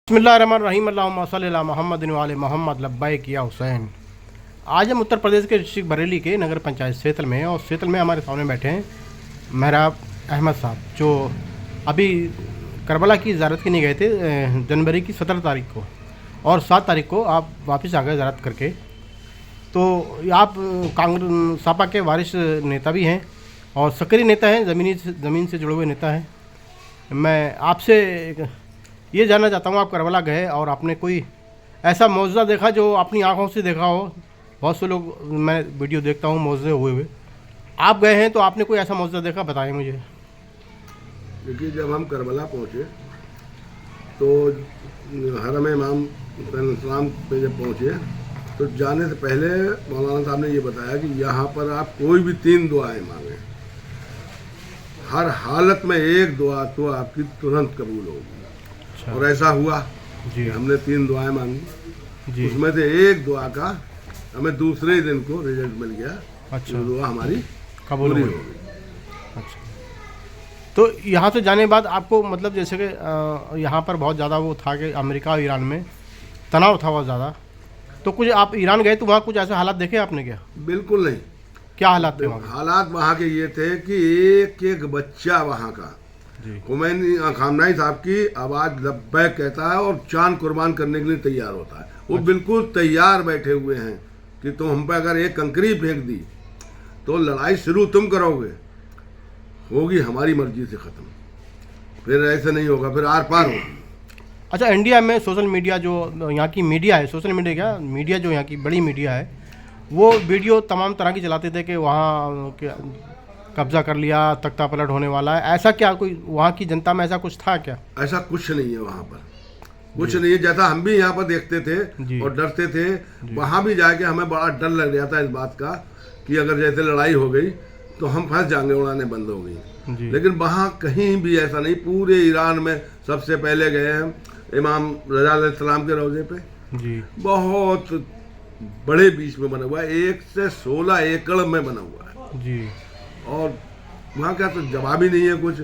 बिस्मिल्लाहिर्रहमानिर्रहीम अल्लाहुम्मा सल्ली अला मुहम्मदिन व आले मोहम्मद लब्बैक या हुसैन। आज हम उत्तर प्रदेश के डिस्ट्रिक्ट बरेली के नगर पंचायत सेतल में हैं और सेतल में हमारे सामने बैठे हैं मेहराब अहमद साहब, जो अभी करबला की ज़ियारत के लिए गए थे जनवरी की 17 तारीख को, और 7 तारीख को आप वापस आ गए ज़ियारत करके। तो आप कांग्रेस सपा के वारिस नेता भी हैं और सक्रिय नेता हैं, ज़मीन से जुड़े हुए नेता हैं। मैं आपसे ये जानना चाहता हूँ, आप करबला गए और आपने कोई ऐसा मौजज़ा देखा जो अपनी आंखों से देखा हो? बहुत से लोग, मैं वीडियो देखता हूँ मौजज़े हुए, आप गए हैं तो आपने कोई ऐसा मौजज़ा देखा, बताएं मुझे। देखिए, जब हम करबला पहुँचे तो हरम इमाम इस्लाम पे जब पहुँचे तो जाने से पहले मौलाना साहब ने ये बताया कि यहाँ पर आप कोई भी 3 दुआएं मांगे, हर हालत में एक दुआ तो आपकी तुरंत कबूल होगी। और ऐसा हुआ जी। हमने 3 दुआएं मांगी जी। उसमें से एक दुआ का हमें दूसरे ही दिन को रिजल्ट मिल गया। अच्छा, दुआ हमारी कबूल हो गई। अच्छा, तो यहाँ से जाने के बाद आपको मतलब जैसे कि यहाँ पर बहुत ज़्यादा वो था कि अमेरिका और ईरान में तनाव था बहुत ज़्यादा, तो कुछ आप ईरान गए तो वहाँ कुछ ऐसे हालात देखे आपने? क्या बिल्कुल नहीं। क्या हालात थे? हालात वहाँ के ये थे कि एक एक बच्चा वहाँ का खुमैनी खामनाई साहब की आवाज़ लब्बैक कहता है और चांद कुर्बान करने के लिए तैयार होता है। वो बिल्कुल तैयार बैठे हुए हैं कि तुम हम पे अगर एक कंकरी फेंक दी तो लड़ाई शुरू तुम करोगे, होगी हमारी मर्जी से ख़त्म, फिर ऐसे नहीं होगा, फिर आर पार होगी। अच्छा, इंडिया में सोशल मीडिया जो यहाँ की मीडिया है, सोशल मीडिया क्या मीडिया जो यहाँ की बड़ी मीडिया है, वो वीडियो तमाम तरह की चलाते थे कि वहाँ कब्जा कर लिया, तख्ता पलट होने वाला है, ऐसा क्या कोई वहाँ की जनता में ऐसा कुछ था क्या? ऐसा कुछ नहीं है वहाँ पर, कुछ नहीं है। जैसा हम भी यहाँ पर देखते थे और डरते थे, वहाँ भी जाके हमें बड़ा डर लग रहा था इस बात का कि अगर जैसे लड़ाई हो गई तो हम फंस जाएंगे, उड़ाने बंद हो गई। लेकिन वहाँ कहीं भी ऐसा नहीं। पूरे ईरान में सबसे पहले गए हैं इमाम रज़ा अलैहिस्सलाम के रोज़े पे जी। बहुत बड़े बीच में बना हुआ है, 1 से 16 एकड़ में बना हुआ है जी। और वहाँ क्या तो जवाब ही नहीं है कुछ।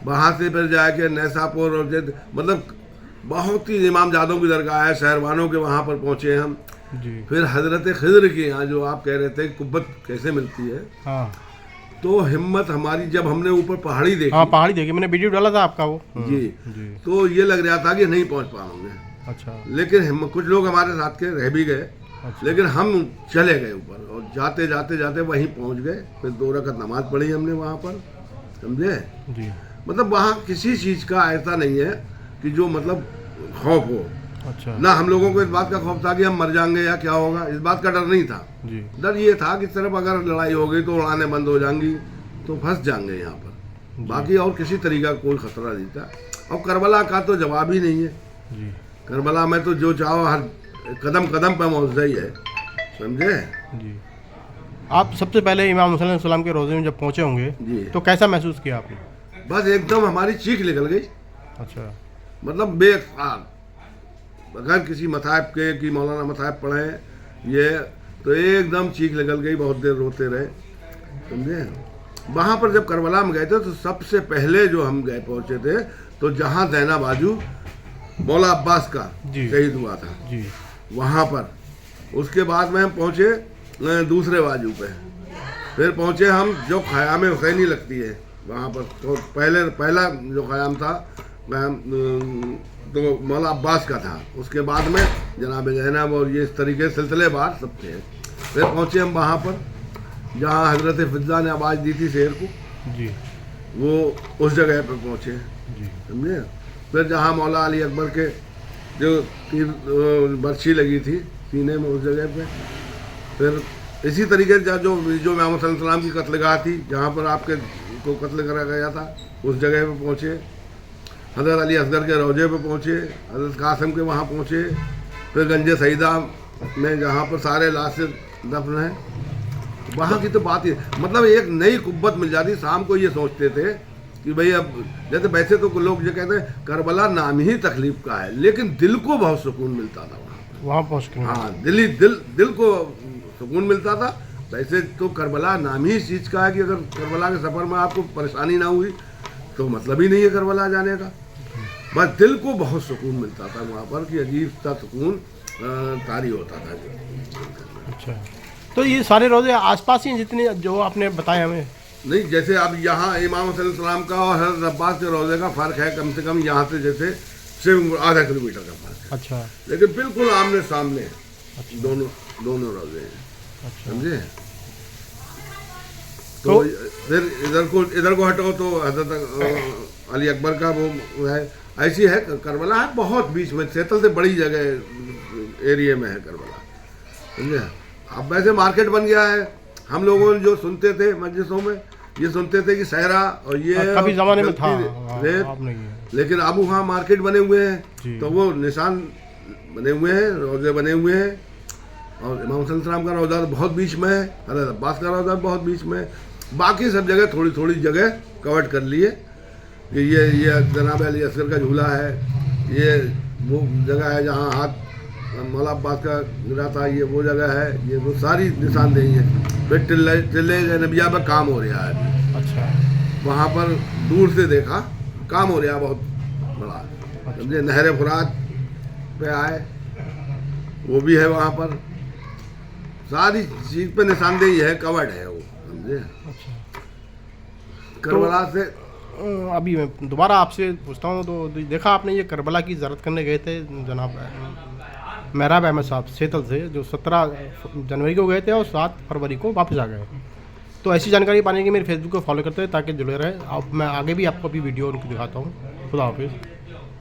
वहाँ से फिर जाके नैसापुर और मतलब बहुत ही इमाम जादों की दरगाह है, शहरवानों के वहाँ पर पहुँचे हम जी। फिर हजरत खिज़र के यहाँ, जो आप कह रहे थे कुब्बत कैसे मिलती है, हाँ। तो हिम्मत हमारी, जब हमने ऊपर पहाड़ी देखी, हाँ पहाड़ी देखी, मैंने वीडियो डाला था आपका वो जी, तो ये लग रहा था कि नहीं पहुँच पाएंगे। अच्छा, लेकिन हिम्मत, कुछ लोग हमारे साथ के रह भी गए। अच्छा। लेकिन हम चले गए ऊपर और जाते जाते जाते वहीं पहुंच गए। फिर 2 रकात नमाज पढ़ी हमने वहाँ पर, समझे जी। मतलब वहाँ किसी चीज़ का ऐसा नहीं है कि जो मतलब खौफ हो। अच्छा। ना हम लोगों को इस बात का खौफ था कि हम मर जाएंगे या क्या होगा, इस बात का डर नहीं था जी। डर ये था कि सिर्फ अगर लड़ाई हो गई तो उड़ाने बंद हो जाएंगी तो फंस जाएंगे यहाँ पर, बाकी और किसी तरीके का कोई खतरा नहीं था। और करबला का तो जवाब ही नहीं है जी। करबला में तो जो चाहो हर कदम कदम पे मौजूद ही है, समझे जी। आप सबसे पहले इमाम हुसैन अलैहिस्सलाम के रोज़े में जब पहुँचे होंगे जी, तो कैसा महसूस किया आपने? बस एकदम हमारी चीख निकल गई। अच्छा, मतलब बेकार, अगर किसी मथाइब के कि मौलाना मथाइब पढ़े ये तो एकदम चीख निकल गई, बहुत देर रोते रहे, समझे। वहाँ पर जब करबला में गए थे तो सबसे पहले जो हम गए पहुँचे थे तो जहाँ ज़ैना बाजू मौला अब्बास का शहीद हुआ था जी, वहाँ पर। उसके बाद में हम पहुँचे दूसरे बाजू पे, फिर पहुँचे हम जो ख़याम हुसैनी लगती है वहाँ पर, तो पहला जो ख़याम था तो मौला अब्बास का था। उसके बाद में जनाब ज़ैनब और ये इस तरीके सिलसिलेवार सब थे। फिर पहुँचे हम वहाँ पर जहाँ हज़रत फिज़ा ने आवाज़ दी थी शेर को जी, वो उस जगह पर पहुँचे जी, समझे। फिर जहाँ मौला अली अकबर के जो तीर बर्छी लगी थी सीने में, उस जगह पे। फिर इसी तरीके से जो इमाम हुसैन सलाम की कत्लगाह थी, जहाँ पर आपके को कत्ल करा गया था, उस जगह पे पहुँचे। हज़रत अली असगर के रोज़े पे पहुँचे, हज़रत कासिम के वहाँ पहुँचे। फिर गंज सईदा में जहाँ पर सारे लाशें दफन हैं, वहाँ की तो बात ही, मतलब एक नई कुब्बत मिल जाती। शाम को ये सोचते थे कि भाई अब जैसे वैसे तो लोग जो कहते हैं करबला नाम ही तकलीफ का है, लेकिन दिल को बहुत सुकून मिलता था वहाँ पहुँच के। हाँ, दिल को सुकून मिलता था। वैसे तो करबला नाम ही इस चीज़ का है कि अगर करबला के सफ़र में आपको परेशानी ना हुई तो मतलब ही नहीं है करबला जाने का। बस दिल को बहुत सुकून मिलता था वहाँ पर, कि अजीब सा सुकून तारी होता था। अच्छा, तो ये सारे रोज़े आसपास ही हैं जितने जो आपने बताए हमें? नहीं, जैसे अब यहाँ इमाम हुसैन सलाम का और हज़रत अब्बास के रोज़े का फ़र्क है कम से कम यहाँ से जैसे सिर्फ आधा किलोमीटर का फ़र्क है। अच्छा, लेकिन बिल्कुल आमने सामने दोनों रोज़े हैं। अच्छा, समझे? तो फिर इधर को हटो तो हज़रत अली अकबर का वो है। ऐसी है करबला है बहुत बीच में, सैतल से बड़ी जगह एरिया में है करबला। समझे? अब वैसे मार्केट बन गया है। हम लोगों ने जो सुनते थे मस्जिदों में, ये सुनते थे कि सहरा और ये कभी ज़माने में था, रेत, अब नहीं है। लेकिन अब वहाँ मार्केट बने हुए हैं, तो वो निशान बने हुए हैं, रोज़े बने हुए हैं। और इमाम हुसैन सलाम का रोज़ा बहुत बीच में है, हज़रत अब्बास का रोज़ा बहुत बीच में है। बाकी सब जगह थोड़ी थोड़ी जगह कवर कर लिए, कि ये जनाब अली असगर का झूला है, ये वो जगह है जहाँ हाथ मौला अब्बास का गिरा था, ये वो जगह है, ये वो सारी निशानदेही है। फिर टिल्ले नबिया पर काम हो रहा है अभी। अच्छा, वहाँ पर दूर से देखा काम हो रहा है बहुत बड़ा। समझे? नहर फुरात पे आए, वो भी है वहाँ पर, सारी चीज़ पे निशानदेही है, कवर्ड है वो। समझे? अच्छा। करबला से अभी मैं दोबारा आपसे पूछता हूँ, तो देखा आपने ये करबला की ज़ियारत करने गए थे जनाब मेहराब अहमद साहब सेतल से, जो 17 जनवरी को गए थे और 7 फरवरी को वापस आ गए। तो ऐसी जानकारी पाने के लिए मेरे फेसबुक को फॉलो करते हैं ताकि जुड़े रहे। अब मैं आगे भी आपको भी वीडियो उनकी दिखाता हूँ। खुदा हाफिज़।